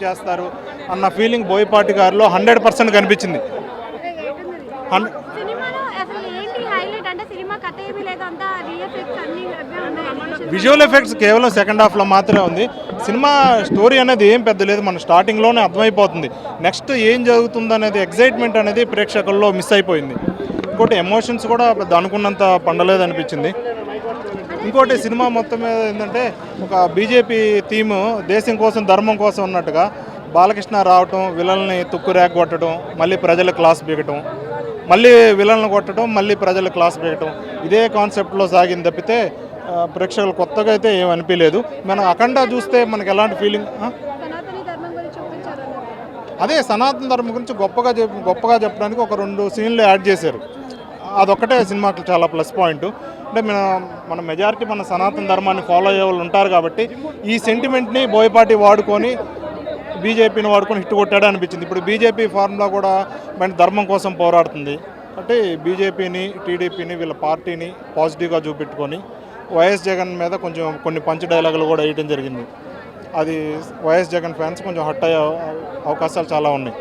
చేస్తారు అన్న ఫీలింగ్ బోయపాటి గారిలో 100% కనిపించింది. విజువల్ ఎఫెక్ట్స్ కేవలం సెకండ్ హాఫ్లో మాత్రమే ఉంది. సినిమా స్టోరీ అనేది ఏం పెద్ద లేదు, మన స్టార్టింగ్లోనే అర్థమైపోతుంది. నెక్స్ట్ ఏం జరుగుతుంది అనేది ఎగ్జైట్మెంట్ అనేది ప్రేక్షకుల్లో మిస్ అయిపోయింది. ఇంకోటి ఎమోషన్స్ కూడా పెద్ద అనుకున్నంత పండలేదు అనిపించింది. ఇంకోటి సినిమా మొత్తం మీద ఏంటంటే ఒక బీజేపీ థీము దేశం కోసం ధర్మం కోసం ఉన్నట్టుగా బాలకృష్ణ రావటం, విలన్ని తుక్కు ర్యాక్ కొట్టడం, మళ్ళీ ప్రజల క్లాస్ బీగటం, మళ్ళీ విలన్లు కొట్టడం, మళ్ళీ ప్రజల క్లాస్ బీగటం, ఇదే కాన్సెప్ట్లో సాగింది తప్పితే ప్రేక్షకులు కొత్తగా అయితే ఏం అనిపించలేదు. మనం అఖండ చూస్తే మనకి ఎలాంటి ఫీలింగ్, అదే సనాతన ధర్మం గురించి గొప్పగా చెప్పడానికి ఒక 2 సీన్లు యాడ్ చేశారు. అదొక్కటే సినిమాకి చాలా ప్లస్ పాయింట్. అంటే మన మెజారిటీ మన సనాతన ధర్మాన్ని ఫాలో అయ్యే వాళ్ళు ఉంటారు కాబట్టి ఈ సెంటిమెంట్ని బోయపాటి వాడుకొని బీజేపీని వాడుకొని హిట్ కొట్టాడు అనిపించింది. ఇప్పుడు బీజేపీ ఫార్ములా కూడా మన ధర్మం కోసం పోరాడుతుంది అంటే బీజేపీని, టీడీపీని, వీళ్ళ పార్టీని పాజిటివ్గా చూపెట్టుకొని వైఎస్ జగన్ మీద కొంచెం కొన్ని పంచ్ డైలాగులు కూడా వేయడం జరిగింది. అది వైఎస్ జగన్ ఫ్యాన్స్ కొంచెం హట్ అయ్యే అవకాశాలు చాలా ఉన్నాయి.